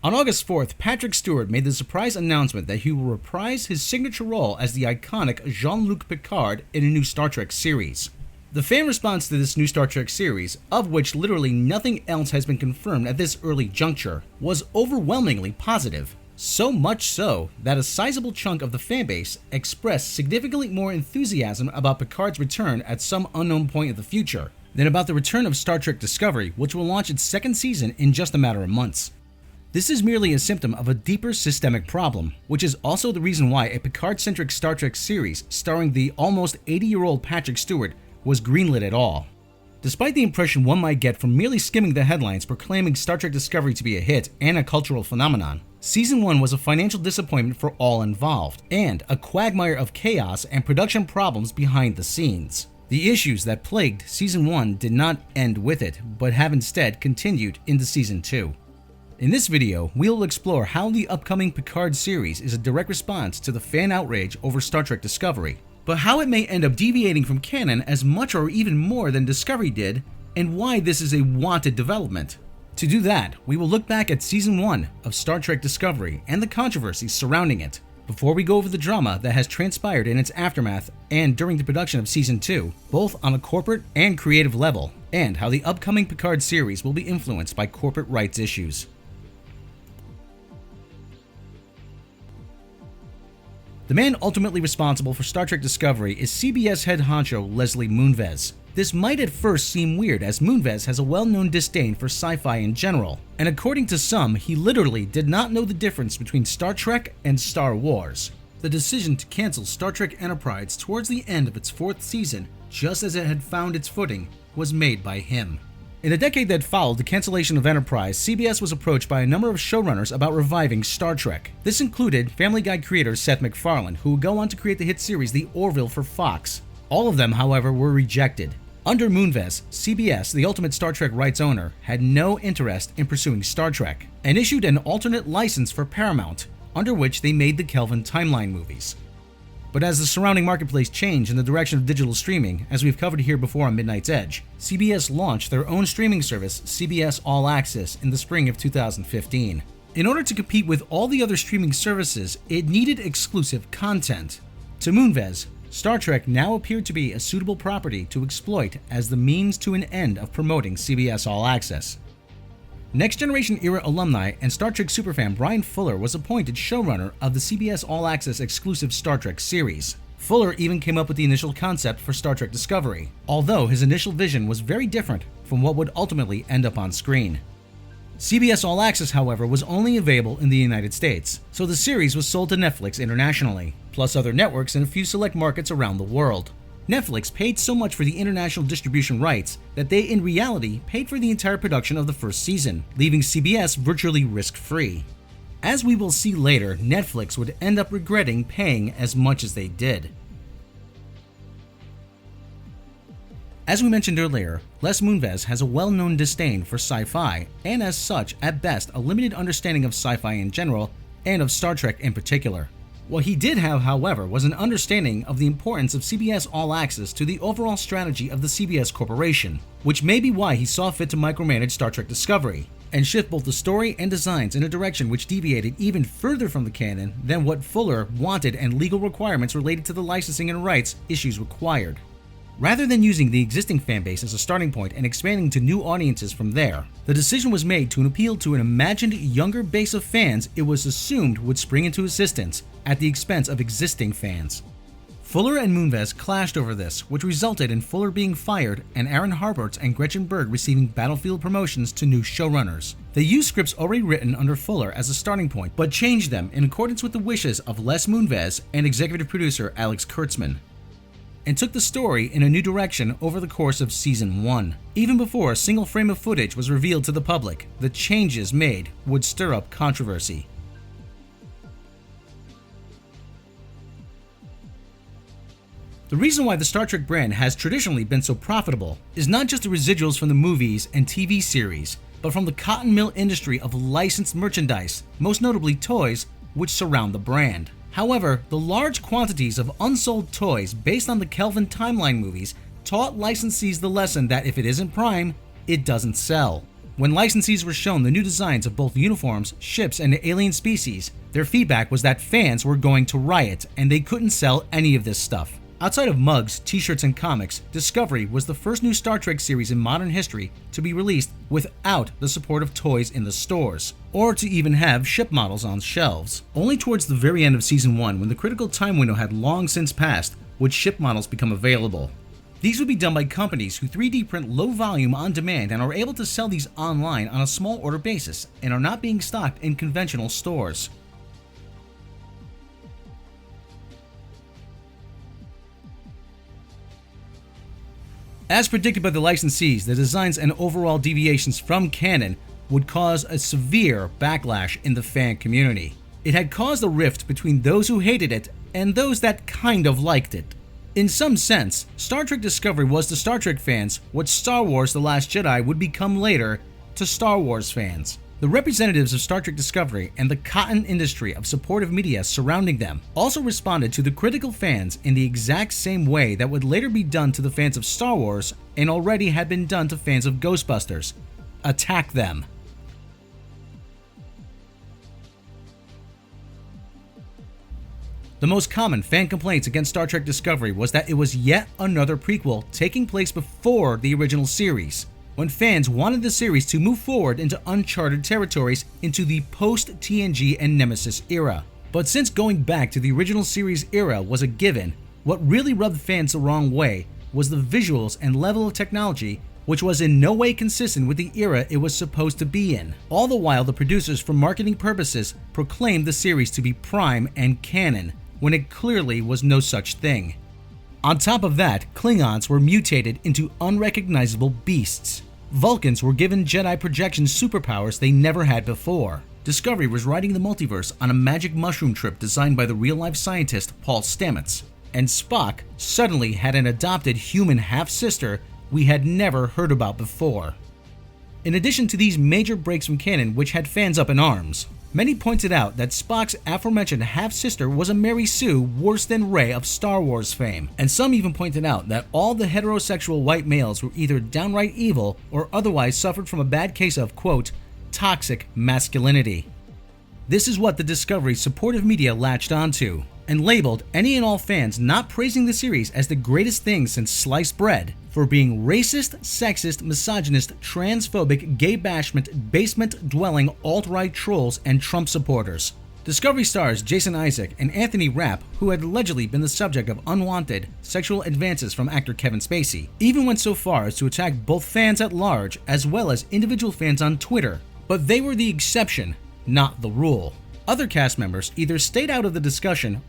On August 4th, Patrick Stewart made the surprise announcement that he will reprise his signature role as the iconic Jean Luc Picard in a new Star Trek series. The fan response to this new Star Trek series, of which literally nothing else has been confirmed at this early juncture, was overwhelmingly positive. So much so that a sizable chunk of the fanbase expressed significantly more enthusiasm about Picard's return at some unknown point of the future than about the return of Star Trek Discovery, which will launch its second season in just a matter of months. This is merely a symptom of a deeper systemic problem, which is also the reason why a Picard-centric Star Trek series starring the almost 80-year-old Patrick Stewart was greenlit at all. Despite the impression one might get from merely skimming the headlines proclaiming Star Trek Discovery to be a hit and a cultural phenomenon, Season 1 was a financial disappointment for all involved, and a quagmire of chaos and production problems behind the scenes. The issues that plagued Season 1 did not end with it, but have instead continued into Season 2. In this video, we'll explore how the upcoming Picard series is a direct response to the fan outrage over Star Trek Discovery, but how it may end up deviating from canon as much or even more than Discovery did, and why this is a wanted development. To do that, we will look back at Season 1 of Star Trek Discovery and the controversies surrounding it, before we go over the drama that has transpired in its aftermath and during the production of Season 2, both on a corporate and creative level, and how the upcoming Picard series will be influenced by corporate rights issues. The man ultimately responsible for Star Trek Discovery is CBS head honcho Leslie Moonves. This might at first seem weird, as Moonves has a well-known disdain for sci-fi in general, and according to some, he literally did not know the difference between Star Trek and Star Wars. The decision to cancel Star Trek Enterprise towards the end of its fourth season, just as it had found its footing, was made by him. In the decade that followed the cancellation of Enterprise, CBS was approached by a number of showrunners about reviving Star Trek. This included Family Guy creator Seth MacFarlane, who would go on to create the hit series The Orville for Fox. All of them, however, were rejected. Under Moonves, CBS, the ultimate Star Trek rights owner, had no interest in pursuing Star Trek, and issued an alternate license for Paramount, under which they made the Kelvin timeline movies. But as the surrounding marketplace changed in the direction of digital streaming, as we've covered here before on Midnight's Edge, CBS launched their own streaming service, CBS All Access, in the spring of 2015. In order to compete with all the other streaming services, it needed exclusive content. To Moonves, Star Trek now appeared to be a suitable property to exploit as the means to an end of promoting CBS All Access. Next Generation era alumni and Star Trek superfan Bryan Fuller was appointed showrunner of the CBS All Access exclusive Star Trek series. Fuller even came up with the initial concept for Star Trek Discovery, although his initial vision was very different from what would ultimately end up on screen. CBS All Access, however, was only available in the United States, so the series was sold to Netflix internationally, plus other networks in a few select markets around the world. Netflix paid so much for the international distribution rights that they in reality paid for the entire production of the first season, leaving CBS virtually risk-free. As we will see later, Netflix would end up regretting paying as much as they did. As we mentioned earlier, Les Moonves has a well-known disdain for sci-fi, and as such, at best, a limited understanding of sci-fi in general, and of Star Trek in particular. What he did have, however, was an understanding of the importance of CBS All Access to the overall strategy of the CBS Corporation, which may be why he saw fit to micromanage Star Trek Discovery, and shift both the story and designs in a direction which deviated even further from the canon than what Fuller wanted and legal requirements related to the licensing and rights issues required. Rather than using the existing fanbase as a starting point and expanding to new audiences from there, the decision was made to appeal to an imagined younger base of fans it was assumed would spring into existence at the expense of existing fans. Fuller and Moonves clashed over this, which resulted in Fuller being fired and Aaron Harberts and Gretchen Berg receiving Battlefield promotions to new showrunners. They used scripts already written under Fuller as a starting point, but changed them in accordance with the wishes of Les Moonves and executive producer Alex Kurtzman, and took the story in a new direction over the course of Season 1. Even before a single frame of footage was revealed to the public, the changes made would stir up controversy. The reason why the Star Trek brand has traditionally been so profitable is not just the residuals from the movies and TV series, but from the cotton mill industry of licensed merchandise, most notably toys, which surround the brand. However, the large quantities of unsold toys based on the Kelvin timeline movies taught licensees the lesson that if it isn't prime, it doesn't sell. When licensees were shown the new designs of both uniforms, ships, and alien species, their feedback was that fans were going to riot and they couldn't sell any of this stuff. Outside of mugs, t-shirts, and comics, Discovery was the first new Star Trek series in modern history to be released without the support of toys in the stores, or to even have ship models on shelves. Only towards the very end of Season 1, when the critical time window had long since passed, would ship models become available. These would be done by companies who 3D print low volume on demand and are able to sell these online on a small order basis and are not being stocked in conventional stores. As predicted by the licensees, the designs and overall deviations from canon would cause a severe backlash in the fan community. It had caused a rift between those who hated it and those that kind of liked it. In some sense, Star Trek Discovery was to Star Trek fans what Star Wars The Last Jedi would become later to Star Wars fans. The representatives of Star Trek Discovery and the cotton industry of supportive media surrounding them also responded to the critical fans in the exact same way that would later be done to the fans of Star Wars and already had been done to fans of Ghostbusters. Attack them. The most common fan complaints against Star Trek Discovery was that it was yet another prequel taking place before the original series, when fans wanted the series to move forward into uncharted territories into the post-TNG and Nemesis era. But since going back to the original series era was a given, what really rubbed fans the wrong way was the visuals and level of technology, which was in no way consistent with the era it was supposed to be in. All the while, the producers, for marketing purposes, proclaimed the series to be prime and canon, when it clearly was no such thing. On top of that, Klingons were mutated into unrecognizable beasts. Vulcans were given Jedi projection superpowers they never had before. Discovery was riding the multiverse on a magic mushroom trip designed by the real-life scientist Paul Stamets. And Spock suddenly had an adopted human half-sister we had never heard about before. In addition to these major breaks from canon which had fans up in arms, many pointed out that Spock's aforementioned half-sister was a Mary Sue worse than Rey of Star Wars fame, and some even pointed out that all the heterosexual white males were either downright evil or otherwise suffered from a bad case of, quote, toxic masculinity. This is what the Discovery supportive media latched onto, and labeled any and all fans not praising the series as the greatest thing since sliced bread for being racist, sexist, misogynist, transphobic, gay bashment, basement-dwelling alt-right trolls and Trump supporters. Discovery stars Jason Isaac and Anthony Rapp, who had allegedly been the subject of unwanted sexual advances from actor Kevin Spacey, even went so far as to attack both fans at large as well as individual fans on Twitter, but they were the exception, not the rule. Other cast members either stayed out of the discussion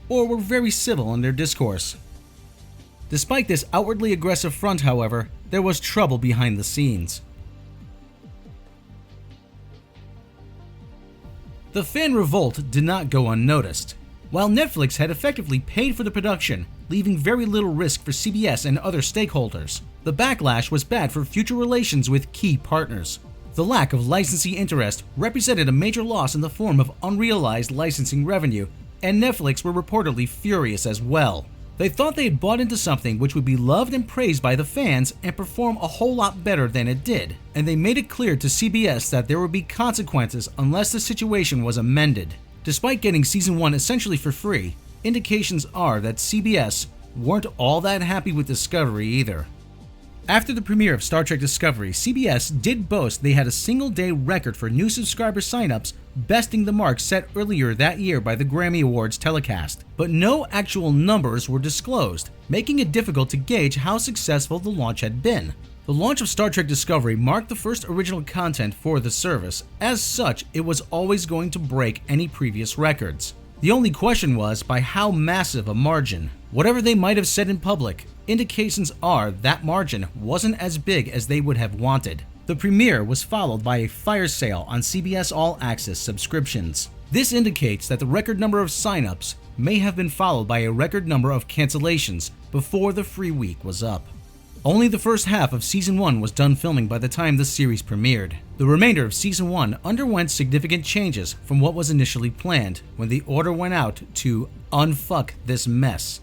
or were very civil in their discourse. Despite this outwardly aggressive front, however, there was trouble behind the scenes. The fan revolt did not go unnoticed. While Netflix had effectively paid for the production, leaving very little risk for CBS and other stakeholders, the backlash was bad for future relations with key partners. The lack of licensee interest represented a major loss in the form of unrealized licensing revenue, and Netflix were reportedly furious as well. They thought they had bought into something which would be loved and praised by the fans and perform a whole lot better than it did, and they made it clear to CBS that there would be consequences unless the situation was amended. Despite getting Season 1 essentially for free, indications are that CBS weren't all that happy with Discovery either. After the premiere of Star Trek Discovery, CBS did boast they had a single-day record for new subscriber signups, besting the mark set earlier that year by the Grammy Awards telecast. But no actual numbers were disclosed, making it difficult to gauge how successful the launch had been. The launch of Star Trek Discovery marked the first original content for the service. As such, it was always going to break any previous records. The only question was by how massive a margin. Whatever they might have said in public, indications are that margin wasn't as big as they would have wanted. The premiere was followed by a fire sale on CBS All Access subscriptions. This indicates that the record number of signups may have been followed by a record number of cancellations before the free week was up. Only the first half of Season 1 was done filming by the time the series premiered. The remainder of Season 1 underwent significant changes from what was initially planned when the order went out to unfuck this mess.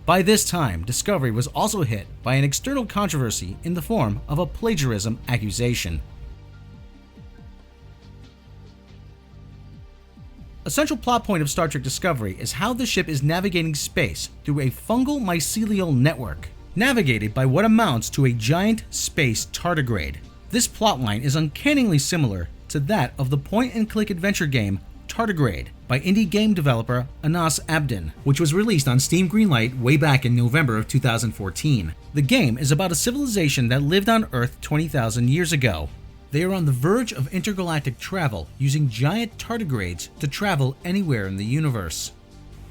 By this time, Discovery was also hit by an external controversy in the form of a plagiarism accusation. A central plot point of Star Trek Discovery is how the ship is navigating space through a fungal mycelial network, navigated by what amounts to a giant space tardigrade. This plotline is uncannily similar to that of the point-and-click adventure game TARDIGRADE by indie game developer Anas Abdin, which was released on Steam Greenlight way back in November of 2014. The game is about a civilization that lived on Earth 20,000 years ago. They are on the verge of intergalactic travel, using giant tardigrades to travel anywhere in the universe.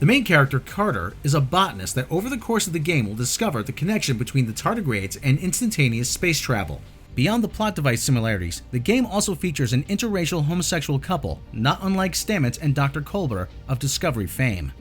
The main character, Carter, is a botanist that over the course of the game will discover the connection between the tardigrades and instantaneous space travel. Beyond the plot device similarities, the game also features an interracial homosexual couple, not unlike Stamets and Dr. Culber of Discovery fame.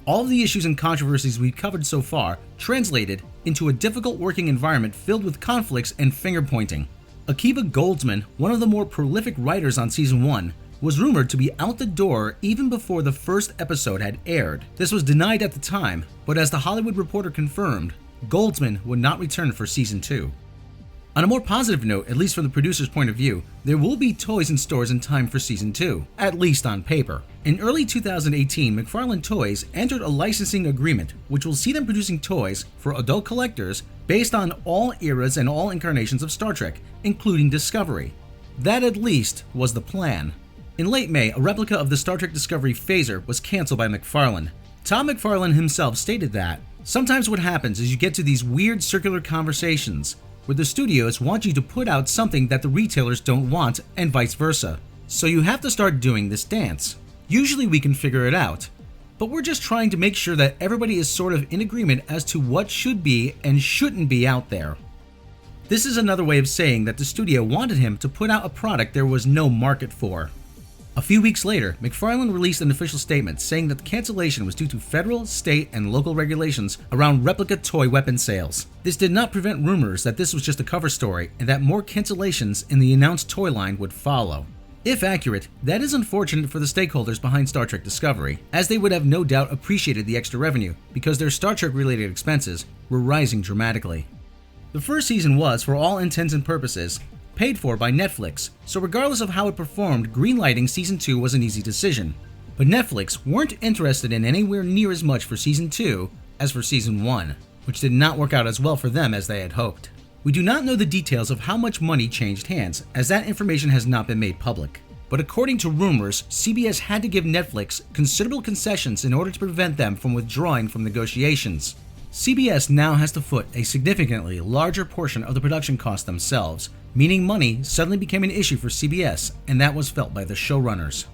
All of the issues and controversies we've covered so far translated into a difficult working environment filled with conflicts and finger-pointing. Akiva Goldsman, one of the more prolific writers on Season 1, was rumored to be out the door even before the first episode had aired. This was denied at the time, but as The Hollywood Reporter confirmed, Goldsman would not return for Season 2. On a more positive note, at least from the producer's point of view, there will be toys in stores in time for Season 2, at least on paper. In early 2018, McFarlane Toys entered a licensing agreement which will see them producing toys for adult collectors based on all eras and all incarnations of Star Trek, including Discovery. That at least was the plan. In late May, a replica of the Star Trek Discovery phaser was canceled by McFarlane. Tom McFarlane himself stated that, "Sometimes what happens is you get to these weird circular conversations where the studios want you to put out something that the retailers don't want and vice versa. So you have to start doing this dance. Usually we can figure it out, but we're just trying to make sure that everybody is sort of in agreement as to what should be and shouldn't be out there." This is another way of saying that the studio wanted him to put out a product there was no market for. A few weeks later, McFarlane released an official statement saying that the cancellation was due to federal, state, and local regulations around replica toy weapon sales. This did not prevent rumors that this was just a cover story and that more cancellations in the announced toy line would follow. If accurate, that is unfortunate for the stakeholders behind Star Trek Discovery, as they would have no doubt appreciated the extra revenue because their Star Trek-related expenses were rising dramatically. The first season was, for all intents and purposes, paid for by Netflix, so regardless of how it performed, greenlighting Season 2 was an easy decision. But Netflix weren't interested in anywhere near as much for Season 2 as for Season 1, which did not work out as well for them as they had hoped. We do not know the details of how much money changed hands, as that information has not been made public. But according to rumors, CBS had to give Netflix considerable concessions in order to prevent them from withdrawing from negotiations. CBS now has to foot a significantly larger portion of the production cost themselves, meaning money suddenly became an issue for CBS, and that was felt by the showrunners.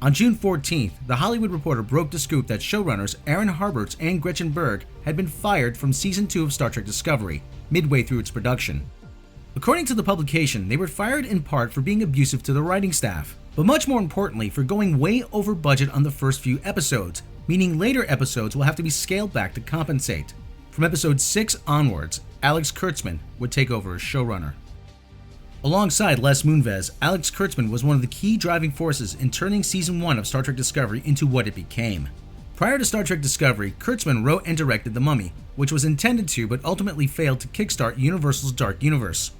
On June 14th, The Hollywood Reporter broke the scoop that showrunners Aaron Harberts and Gretchen Berg had been fired from Season 2 of Star Trek Discovery, midway through its production. According to the publication, they were fired in part for being abusive to the writing staff, but much more importantly for going way over budget on the first few episodes, meaning later episodes will have to be scaled back to compensate. From episode 6 onwards, Alex Kurtzman would take over as showrunner. Alongside Les Moonves, Alex Kurtzman was one of the key driving forces in turning Season 1 of Star Trek Discovery into what it became. Prior to Star Trek Discovery, Kurtzman wrote and directed The Mummy, which was intended to but ultimately failed to kickstart Universal's Dark Universe.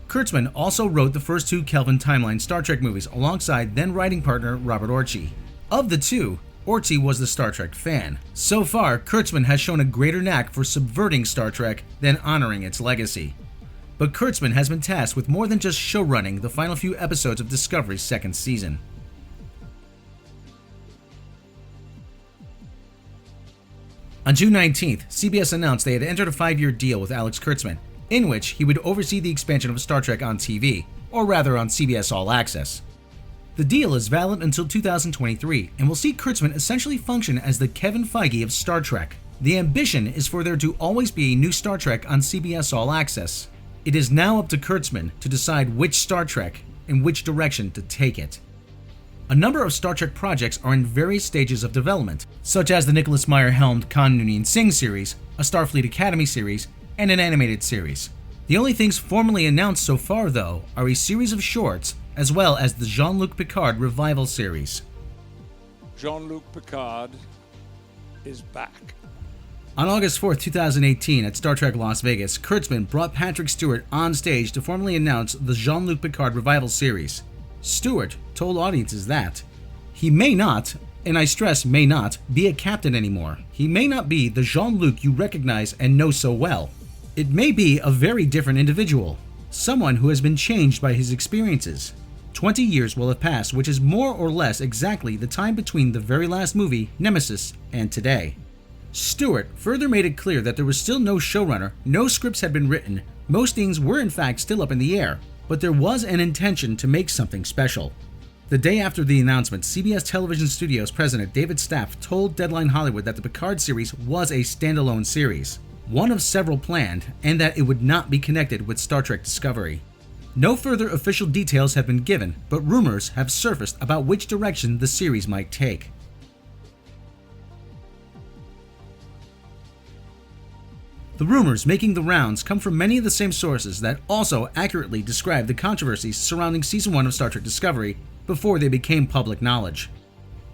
Kurtzman also wrote the first 2 Kelvin Timeline Star Trek movies alongside then-writing partner Robert Orci. Of the two, Orci was the Star Trek fan. So far, Kurtzman has shown a greater knack for subverting Star Trek than honoring its legacy. But Kurtzman has been tasked with more than just showrunning the final few episodes of Discovery's second season. On June 19th, CBS announced they had entered a 5-year deal with Alex Kurtzman, in which he would oversee the expansion of Star Trek on TV, or rather on CBS All Access. The deal is valid until 2023 and will see Kurtzman essentially function as the Kevin Feige of Star Trek. The ambition is for there to always be a new Star Trek on CBS All Access. It is now up to Kurtzman to decide which Star Trek and which direction to take it. A number of Star Trek projects are in various stages of development, such as the Nicholas Meyer-helmed Khan Noonien Singh series, a Starfleet Academy series, and an animated series. The only things formally announced so far, though, are a series of shorts, as well as the Jean Luc Picard revival series. Jean Luc Picard is back. On August 4, 2018, at Star Trek Las Vegas, Kurtzman brought Patrick Stewart on stage to formally announce the Jean Luc Picard revival series. Stewart told audiences that he may not, and I stress may not, be a captain anymore. He may not be the Jean Luc you recognize and know so well. It may be a very different individual, someone who has been changed by his experiences. 20 years will have passed, which is more or less exactly the time between the very last movie, Nemesis, and today. Stewart further made it clear that there was still no showrunner, no scripts had been written, most things were in fact still up in the air, but there was an intention to make something special. The day after the announcement, CBS Television Studios president David Staff told Deadline Hollywood that the Picard series was a standalone series, one of several planned, and that it would not be connected with Star Trek Discovery. No further official details have been given, but rumors have surfaced about which direction the series might take. The rumors making the rounds come from many of the same sources that also accurately describe the controversies surrounding Season 1 of Star Trek Discovery before they became public knowledge.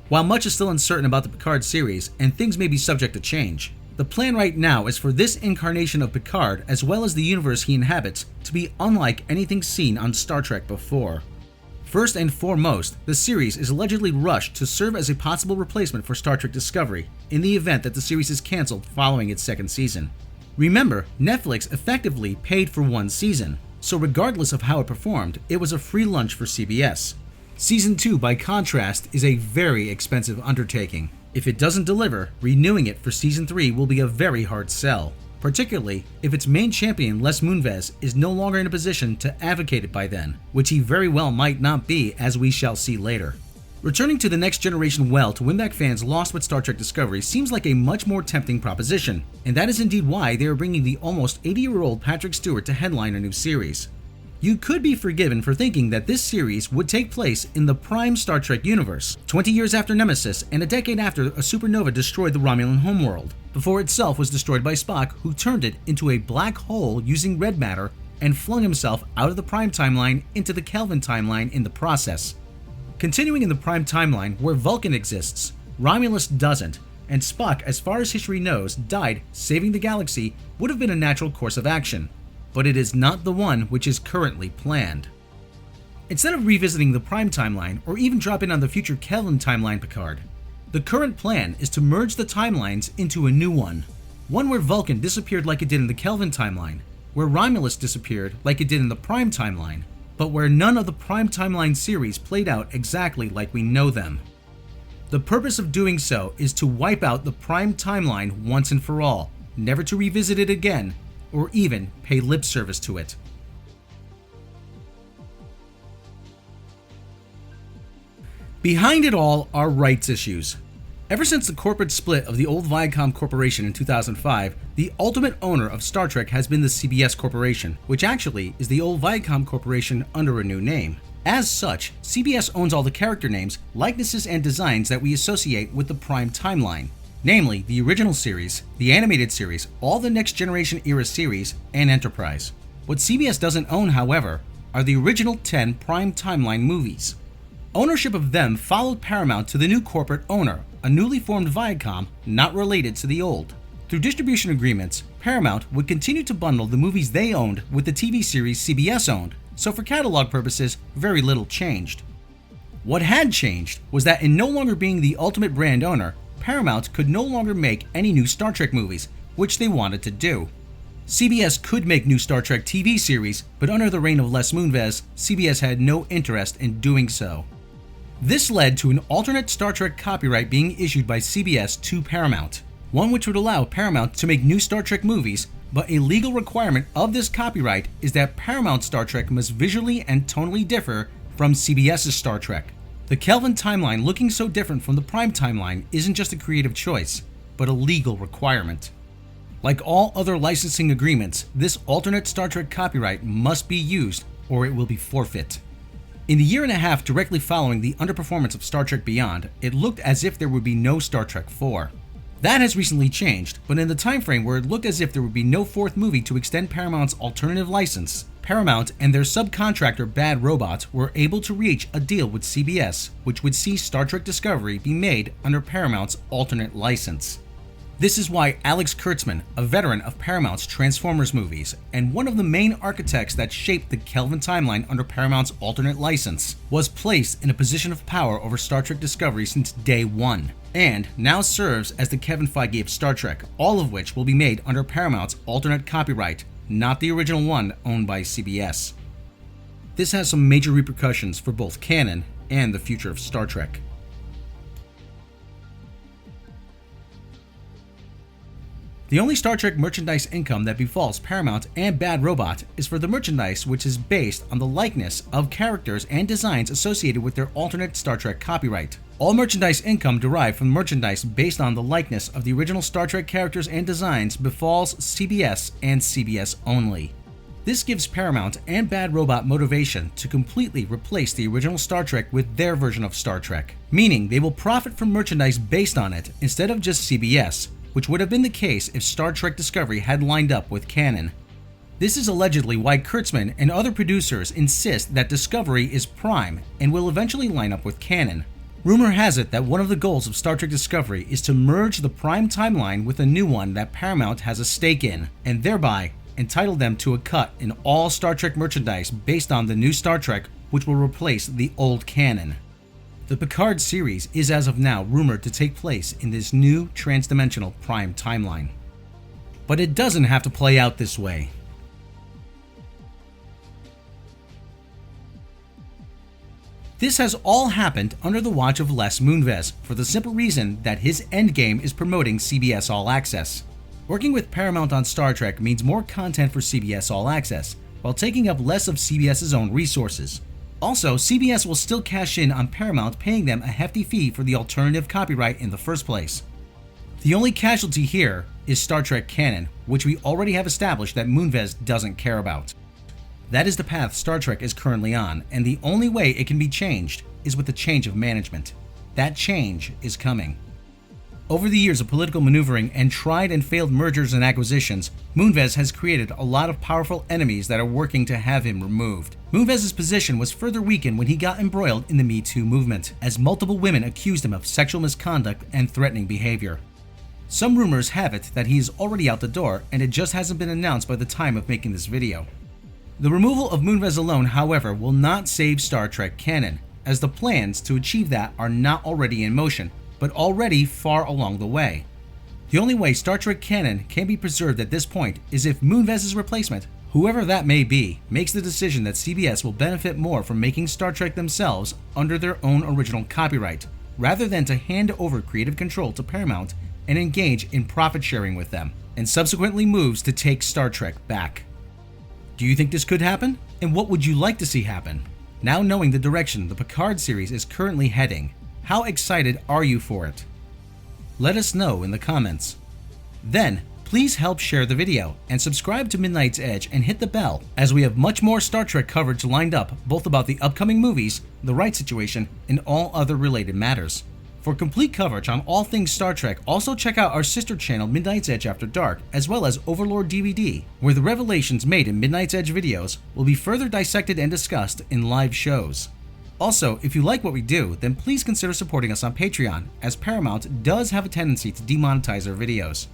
While much is still uncertain about the Picard series, and things may be subject to change, the plan right now is for this incarnation of Picard, as well as the universe he inhabits, to be unlike anything seen on Star Trek before. First and foremost, the series is allegedly rushed to serve as a possible replacement for Star Trek Discovery in the event that the series is cancelled following its second season. Remember, Netflix effectively paid for one season, so regardless of how it performed, it was a free lunch for CBS. Season 2, by contrast, is a very expensive undertaking. If it doesn't deliver, renewing it for Season 3 will be a very hard sell, particularly if its main champion Les Moonves is no longer in a position to advocate it by then, which he very well might not be, as we shall see later. Returning to the next generation well to win back fans lost with Star Trek Discovery seems like a much more tempting proposition, and that is indeed why they are bringing the almost 80-year-old Patrick Stewart to headline a new series. You could be forgiven for thinking that this series would take place in the prime Star Trek universe, 20 years after Nemesis and a decade after a supernova destroyed the Romulan homeworld, before itself was destroyed by Spock, who turned it into a black hole using red matter and flung himself out of the prime timeline into the Kelvin timeline in the process. Continuing in the prime timeline, where Vulcan exists, Romulus doesn't, and Spock, as far as history knows, died saving the galaxy would have been a natural course of action, but it is not the one which is currently planned. Instead of revisiting the prime timeline, or even dropping on the future Kelvin timeline Picard, the current plan is to merge the timelines into a new one where Vulcan disappeared like it did in the Kelvin timeline, where Romulus disappeared like it did in the prime timeline, but where none of the prime timeline series played out exactly like we know them. The purpose of doing so is to wipe out the prime timeline once and for all, never to revisit it again, or even pay lip service to it. Behind it all are rights issues. Ever since the corporate split of the old Viacom Corporation in 2005, the ultimate owner of Star Trek has been the CBS Corporation, which actually is the old Viacom Corporation under a new name. As such, CBS owns all the character names, likenesses, and designs that we associate with the prime timeline, namely the original series, the animated series, all the Next Generation era series, and Enterprise. What CBS doesn't own, however, are the original 10 prime timeline movies. Ownership of them followed Paramount to the new corporate owner, a newly formed Viacom not related to the old. Through distribution agreements, Paramount would continue to bundle the movies they owned with the TV series CBS owned, so for catalog purposes, very little changed. What had changed was that in no longer being the ultimate brand owner, Paramount could no longer make any new Star Trek movies, which they wanted to do. CBS could make new Star Trek TV series, but under the reign of Les Moonves, CBS had no interest in doing so. This led to an alternate Star Trek copyright being issued by CBS to Paramount, one which would allow Paramount to make new Star Trek movies, but a legal requirement of this copyright is that Paramount Star Trek must visually and tonally differ from CBS's Star Trek. The Kelvin timeline looking so different from the prime timeline isn't just a creative choice, but a legal requirement. Like all other licensing agreements, this alternate Star Trek copyright must be used or it will be forfeit. In the year and a half directly following the underperformance of Star Trek Beyond, it looked as if there would be no Star Trek 4. That has recently changed, but in the time frame where it looked as if there would be no fourth movie to extend Paramount's alternative license, Paramount and their subcontractor Bad Robot were able to reach a deal with CBS, which would see Star Trek Discovery be made under Paramount's alternate license. This is why Alex Kurtzman, a veteran of Paramount's Transformers movies, and one of the main architects that shaped the Kelvin timeline under Paramount's alternate license, was placed in a position of power over Star Trek Discovery since day one, and now serves as the Kevin Feige of Star Trek, all of which will be made under Paramount's alternate copyright, not the original one owned by CBS. This has some major repercussions for both canon and the future of Star Trek. The only Star Trek merchandise income that befalls Paramount and Bad Robot is for the merchandise which is based on the likeness of characters and designs associated with their alternate Star Trek copyright. All merchandise income derived from merchandise based on the likeness of the original Star Trek characters and designs befalls CBS and CBS only. This gives Paramount and Bad Robot motivation to completely replace the original Star Trek with their version of Star Trek, meaning they will profit from merchandise based on it instead of just CBS, which would have been the case if Star Trek Discovery had lined up with canon. This is allegedly why Kurtzman and other producers insist that Discovery is Prime and will eventually line up with canon. Rumor has it that one of the goals of Star Trek Discovery is to merge the Prime timeline with a new one that Paramount has a stake in, and thereby entitle them to a cut in all Star Trek merchandise based on the new Star Trek, which will replace the old canon. The Picard series is as of now rumored to take place in this new transdimensional Prime timeline. But it doesn't have to play out this way. This has all happened under the watch of Les Moonves for the simple reason that his endgame is promoting CBS All Access. Working with Paramount on Star Trek means more content for CBS All Access, while taking up less of CBS's own resources. Also, CBS will still cash in on Paramount paying them a hefty fee for the alternative copyright in the first place. The only casualty here is Star Trek canon, which we already have established that Moonves doesn't care about. That is the path Star Trek is currently on, and the only way it can be changed is with a change of management. That change is coming. Over the years of political maneuvering and tried and failed mergers and acquisitions, Moonves has created a lot of powerful enemies that are working to have him removed. Moonves' position was further weakened when he got embroiled in the Me Too movement, as multiple women accused him of sexual misconduct and threatening behavior. Some rumors have it that he is already out the door, and it just hasn't been announced by the time of making this video. The removal of Moonves alone, however, will not save Star Trek canon, as the plans to achieve that are not already in motion, but already far along the way. The only way Star Trek canon can be preserved at this point is if Moonves' replacement, whoever that may be, makes the decision that CBS will benefit more from making Star Trek themselves under their own original copyright, rather than to hand over creative control to Paramount and engage in profit sharing with them, and subsequently moves to take Star Trek back. Do you think this could happen? And what would you like to see happen? Now knowing the direction the Picard series is currently heading, how excited are you for it? Let us know in the comments. Then, please help share the video and subscribe to Midnight's Edge and hit the bell, as we have much more Star Trek coverage lined up, both about the upcoming movies, the right situation, and all other related matters. For complete coverage on all things Star Trek, also check out our sister channel Midnight's Edge After Dark, as well as Overlord DVD, where the revelations made in Midnight's Edge videos will be further dissected and discussed in live shows. Also, if you like what we do, then please consider supporting us on Patreon, as Paramount does have a tendency to demonetize our videos.